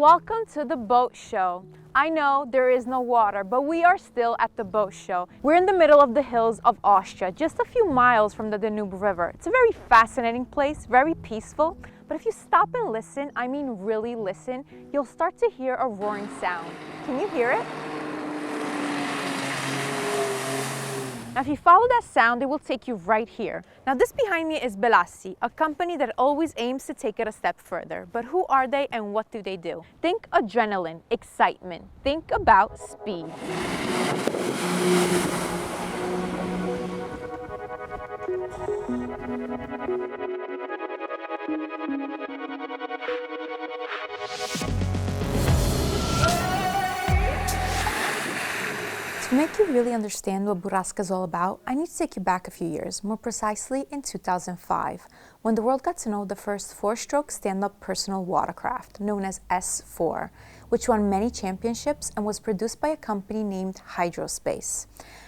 Welcome to the boat show. I know there is no water, but we are still at the boat show. We're in the middle of the hills of Austria, just a few miles from the Danube River. It's a very fascinating place, very peaceful, but if you stop and listen, I mean really listen, you'll start to hear a roaring sound. Can you hear it? Now if you follow that sound, it will take you right here. Now this behind me is Belassi, a company that always aims to take it a step further. But who are they and what do they do? Think adrenaline, excitement. Think about speed. To make you really understand what Burraska is all about, I need to take you back a few years, more precisely in 2005, when the world got to know the first four-stroke stand-up personal watercraft, known as S4, which won many championships and was produced by a company named Hydrospace.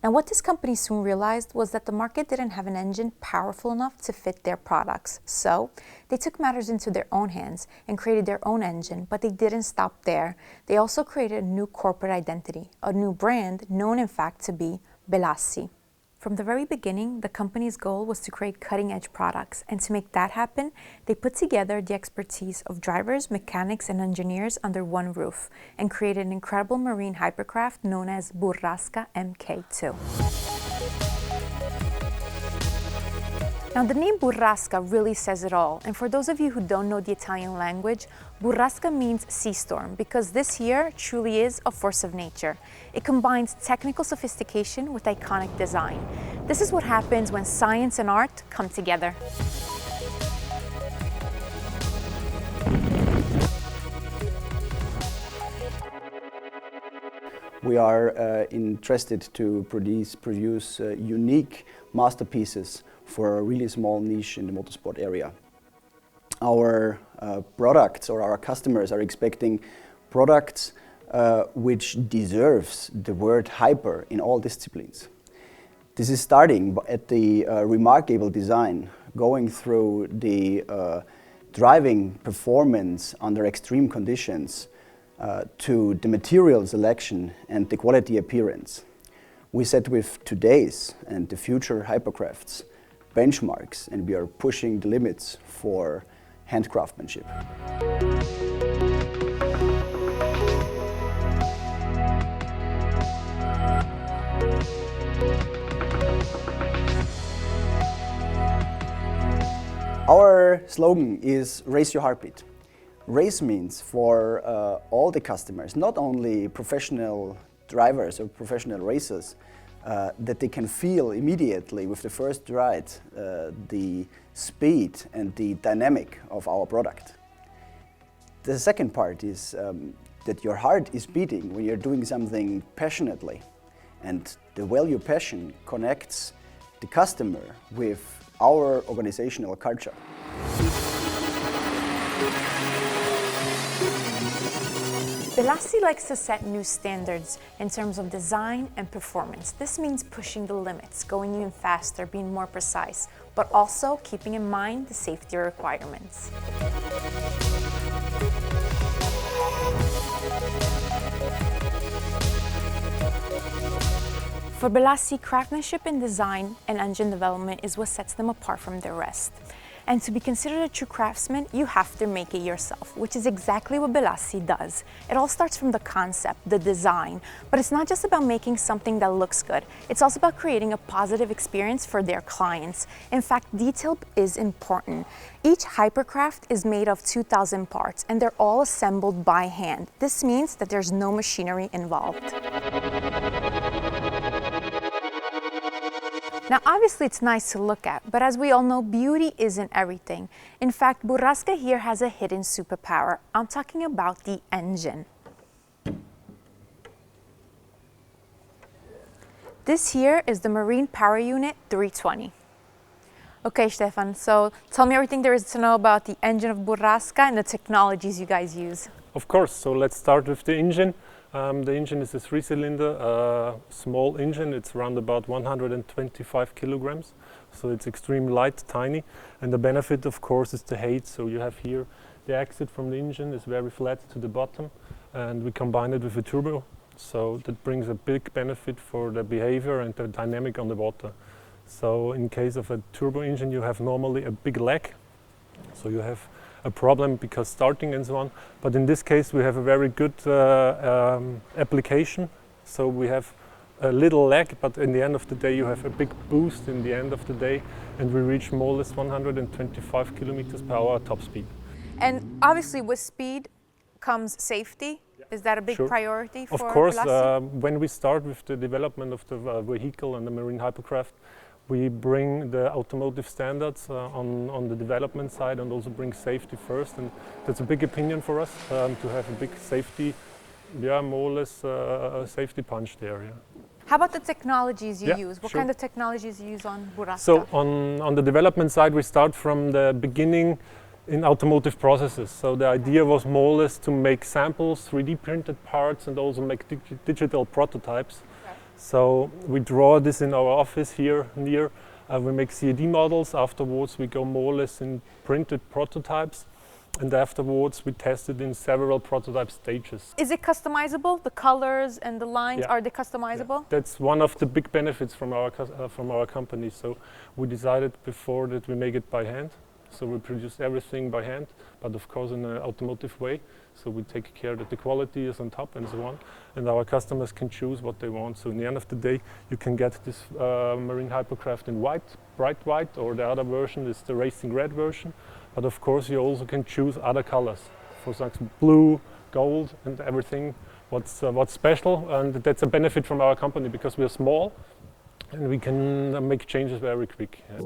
Now what this company soon realized was that the market didn't have an engine powerful enough to fit their products. So they took matters into their own hands and created their own engine, but they didn't stop there. They also created a new corporate identity, a new brand known in fact to be Belassi. From the very beginning, the company's goal was to create cutting-edge products, and to make that happen, they put together the expertise of drivers, mechanics, and engineers under one roof, and created an incredible marine hypercraft known as Burraska MK2. Now the name Burraska really says it all, and for those of you who don't know the Italian language, Burraska means sea storm because this here truly is a force of nature. It combines technical sophistication with iconic design. This is what happens when science and art come together. We are interested to produce unique masterpieces for a really small niche in the motorsport area. Our products or our customers are expecting products which deserves the word hyper in all disciplines. This is starting at the remarkable design, going through the driving performance under extreme conditions, to the material selection and the quality appearance. We set with today's and the future hypercrafts benchmarks, and we are pushing the limits for hand craftsmanship. Our slogan is "Raise your heartbeat." Race means for all the customers, not only professional drivers or professional racers, that they can feel immediately with the first ride the speed and the dynamic of our product. The second part is that your heart is beating when you're doing something passionately, and the value passion connects the customer with our organizational culture. Belassi likes to set new standards in terms of design and performance. This means pushing the limits, going even faster, being more precise, but also keeping in mind the safety requirements. For Belassi, craftsmanship in design and engine development is what sets them apart from the rest. And to be considered a true craftsman, you have to make it yourself, which is exactly what Belassi does. It all starts from the concept, the design, but it's not just about making something that looks good. It's also about creating a positive experience for their clients. In fact, detail is important. Each hypercraft is made of 2,000 parts, and they're all assembled by hand. This means that there's no machinery involved. Now obviously it's nice to look at, but as we all know, beauty isn't everything. In fact, Burraska here has a hidden superpower. I'm talking about the engine. This here is the Marine Power Unit 320. Okay, Stefan, so tell me everything there is to know about the engine of Burraska and the technologies you guys use. Of course, so let's start with the engine. The engine is a 3-cylinder, small engine. It's around about 125 kilograms, so it's extremely light, tiny. And the benefit, of course, is the height. So you have here The exit from the engine is very flat to the bottom, and we combine it with a turbo. So that brings a big benefit for the behavior and the dynamic on the water. So in case of a turbo engine, you have normally a big lag. So you have a problem because starting and so on. But in this case, we have a very good application. So we have a little lag, but in the end of the day, you have a big boost in the end of the day, and we reach more or less 125 kilometers per hour top speed. And obviously with speed comes safety. Is that a big priority for Of course, Belassi? when we start with the development of the vehicle and the marine hypercraft, we bring the automotive standards on the development side and also bring safety first. And that's a big opinion for us to have a big safety, more or less safety punch there. Yeah. How about the technologies you use? What sure. kind of technologies you use on Burrasca? So on the development side, we start from the beginning in automotive processes. So the idea was more or less to make samples, 3D printed parts, and also make digital prototypes. Okay. So we draw this in our office here near. We make CAD models. Afterwards, we go more or less in printed prototypes. And afterwards, we test it in several prototype stages. Is it customizable? The colors and the lines, are they customizable? Yeah. That's one of the big benefits from our company. So we decided before that we make it by hand. So we produce everything by hand, but of course in an automotive way. So we take care that the quality is on top and so on. And our customers can choose what they want. So in the end of the day, you can get this marine hypercraft in white, bright white, or the other version is the racing red version. But of course you also can choose other colors. For example, blue, gold, and everything what's special. And that's a benefit from our company because we are small and we can make changes very quick. Yeah.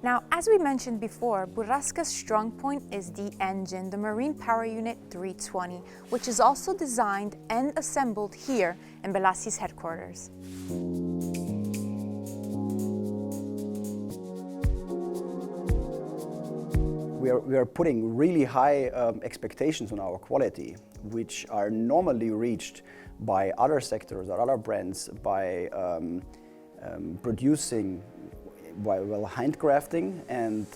Now, as we mentioned before, Burrasca's strong point is the engine, the Marine Power Unit 320, which is also designed and assembled here in Belassi's headquarters. We are putting really high expectations on our quality, which are normally reached by other sectors or other brands by producing handcrafting, and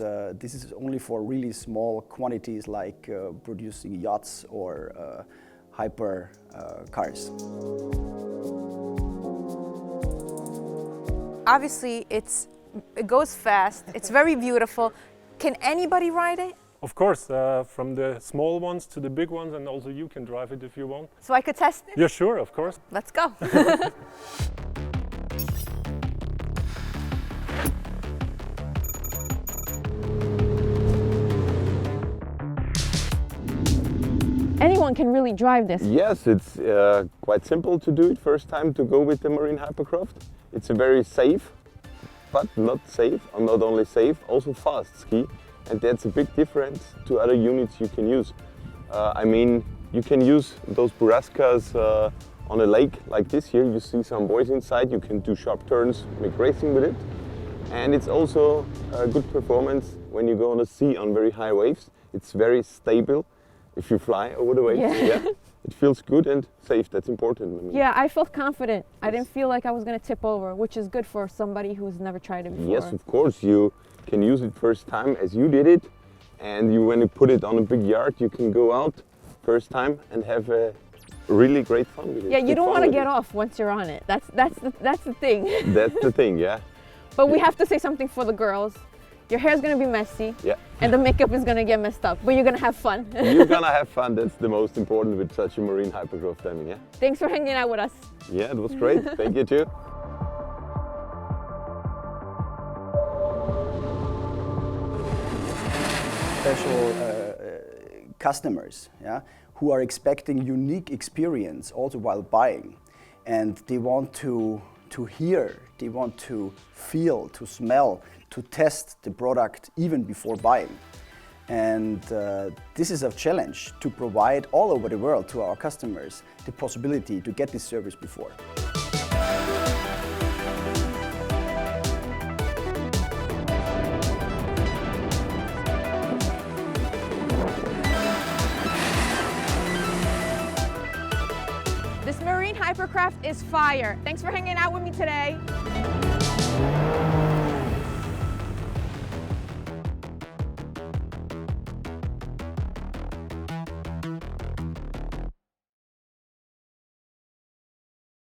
this is only for really small quantities like producing yachts or hyper cars. Obviously, it goes fast, it's very beautiful. Can anybody ride it? Of course, from the small ones to the big ones, and also you can drive it if you want. So I could test it? Yeah, sure, of course. Let's go. Anyone can really drive this. Yes, it's quite simple to do it first time to go with the Marine Hypercraft. It's a very safe, but not only safe, also fast ski. And that's a big difference to other units you can use. I mean, you can use those Burrascas on a lake like this here. You see some boys inside, you can do sharp turns, make racing with it. And it's also a good performance when you go on the sea on very high waves. It's very stable. If you fly over the waves, it feels good and safe. That's important. I mean, yeah, I felt confident. I didn't feel like I was going to tip over, which is good for somebody who's never tried it before. Yes, of course. You can use it first time as you did it, and when you put it on a big yard, you can go out first time and have a really great fun with it. Yeah, you don't want to get off once you're on it. That's the thing. That's the thing, yeah. But we have to say something for the girls. Your hair's gonna be messy, and the makeup is gonna get messed up, but you're gonna have fun. You're gonna have fun, that's the most important with such a Marine Hypercraft, I mean, yeah. Thanks for hanging out with us. Yeah, it was great, thank you too. Special customers, who are expecting unique experience also while buying, and they want to hear, they want to feel, to smell, to test the product even before buying. And this is a challenge to provide all over the world to our customers the possibility to get this service before. This Marine Hypercraft is fire. Thanks for hanging out with me today.